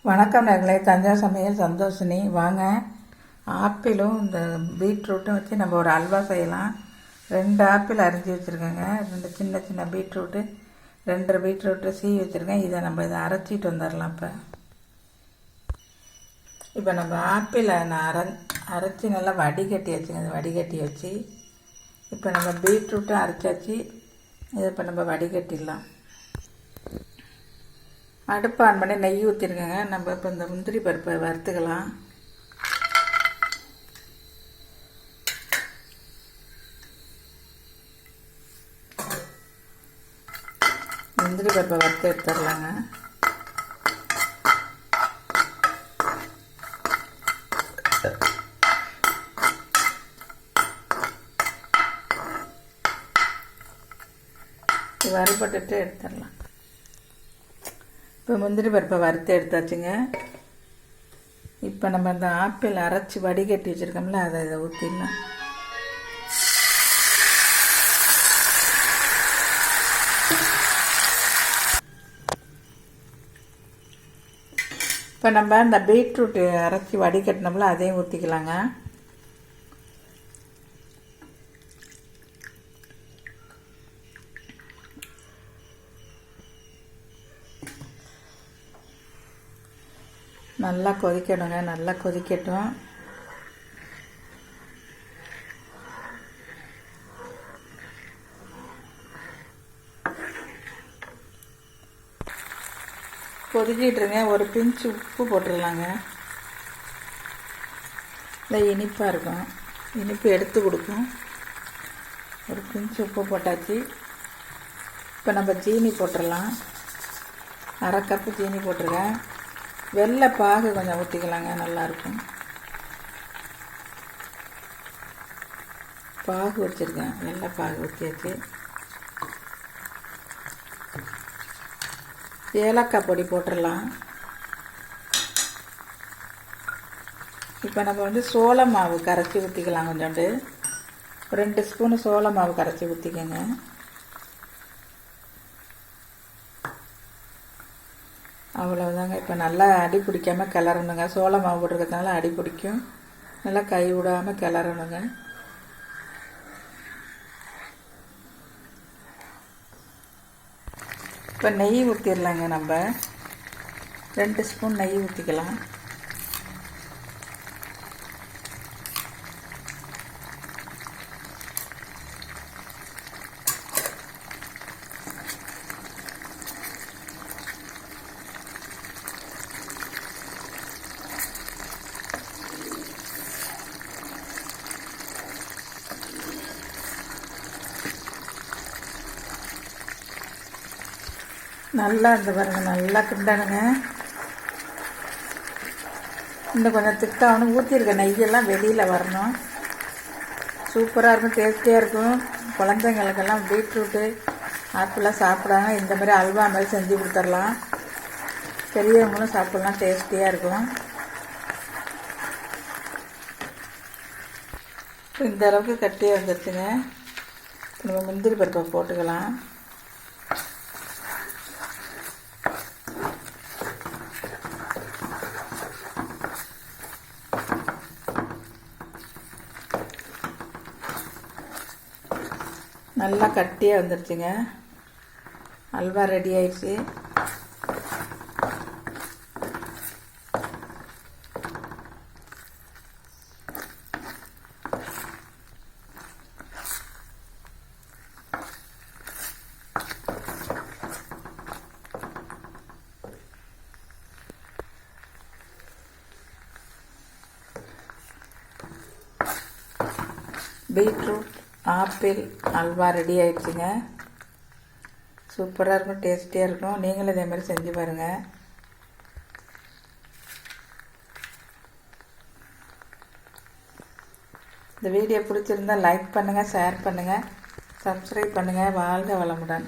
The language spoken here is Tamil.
வணக்கம் நேர்களே, தஞ்சாவூர் சமையல் சந்தோஷினி. வாங்க, ஆப்பிளும் இந்த பீட்ரூட்டும் வச்சு நம்ம ஒரு அல்வா செய்யலாம். 2 ஆப்பிள் அரிஞ்சு வச்சுருக்கேங்க, 2 சின்ன சின்ன பீட்ரூட்டு, 2 பீட்ரூட்டு சீவி வச்சுருக்கேன். இதை அரைச்சிட்டு வந்துடலாம். இப்போ நம்ம ஆப்பிளை நான் அரைச்சி நல்லா வடிகட்டி வச்சுங்க. வடிகட்டி வச்சு இப்போ நம்ம பீட்ரூட்டும் அரைச்சாச்சு. இதை இப்போ நம்ம வடிகட்டிடலாம். அடுப்பு ஆன் பண்ணி நெய் ஊற்றிருக்கேங்க. நம்ம இப்போ இந்த முந்திரி பருப்பை வறுத்துக்கலாம். முந்திரி பருப்பை வறுத்து எடுத்துடலாங்க. வறுபட்டுட்டு எடுத்துடலாம். இப்போ முந்திரி பருப்பை வறுத்து எடுத்தாச்சுங்க. இப்போ நம்ம இந்த ஆப்பிள் அரைச்சி வடிகட்டி வச்சுருக்கோம்ல, அதை ஊற்றிடலாம். இப்போ நம்ம இந்த பீட்ரூட் அரைச்சி வடிகட்டினோம்ல, அதையும் ஊற்றிக்கலாங்க. நல்லா கொதிக்கணுங்க. நல்லா கொதிக்கட்டும். கொதிக்கிட்டுருங்க. ஒரு பிஞ்சு உப்பு போட்டுடலாங்க. இல்லை, இனிப்பாக இருக்கும், இனிப்பு எடுத்து கொடுக்கும். ஒரு பிஞ்சு உப்பு போட்டாச்சு. இப்போ நம்ம ஜீனி போட்டுடலாம். 1/2 கப்பு ஜீனி போட்டிருக்கேன். வெள்ளை பாகு கொஞ்சம் ஊற்றிக்கலாங்க, நல்லாயிருக்கும். பாகு வச்சுருக்கேன், வெள்ளை பாகு ஊற்றியாச்சு. ஏலக்காய் பொடி போட்டுடலாம். இப்போ நம்ம சோள மாவு கரைச்சி ஊற்றிக்கலாம். கொஞ்சோண்டு 2 ஸ்பூனு சோள மாவு கரைச்சி ஊற்றிக்கோங்க. அவ்வளோதாங்க. இப்போ நல்லா அடி பிடிக்காமல் கிளறணுங்க. சோள மாவு போட்டுருக்கிறதுனால அடி பிடிக்கும். நல்லா கை விடாமல் கிளறணுங்க. இப்போ நெய் ஊற்றிடலாங்க. நம்ம 2 ஸ்பூன் நெய் ஊற்றிக்கலாம். நல்லா இந்த பாருங்க, நல்லா கிண்டணுங்க. இன்னும் கொஞ்சம் திக்காகணும். ஊற்றிருக்க நெய்யெல்லாம் வெளியில் வரணும். சூப்பராக இருக்கும், டேஸ்டியாக இருக்கும். குழந்தைங்களுக்கெல்லாம் பீட்ரூட்டு ஆப்பிளாக சாப்பிடாங்க. இந்த மாதிரி அல்வா மாதிரி செஞ்சு கொடுத்துடலாம். பெரியவங்களும் சாப்பிட்லாம், டேஸ்டியாக இருக்கும். இந்த அளவுக்கு கட்டியாக வந்துடுச்சுங்க. நம்ம முந்திரி பருப்பை போட்டுக்கலாம். நல்லா கட்டியாக வந்துடுச்சுங்க. அல்வா ரெடி ஆயிடுச்சு. பீட்ரூட் ஆப்பிள் அல்வா ரெடி ஆயிடுச்சுங்க. சூப்பராக இருக்கும், டேஸ்டியாக இருக்கும். நீங்களும் இதே மாதிரி செஞ்சு பாருங்கள். இந்த வீடியோ பிடிச்சிருந்தால் லைக் பண்ணுங்கள், ஷேர் பண்ணுங்கள், சப்ஸ்கிரைப் பண்ணுங்கள். வாழ்க வளமுடன்.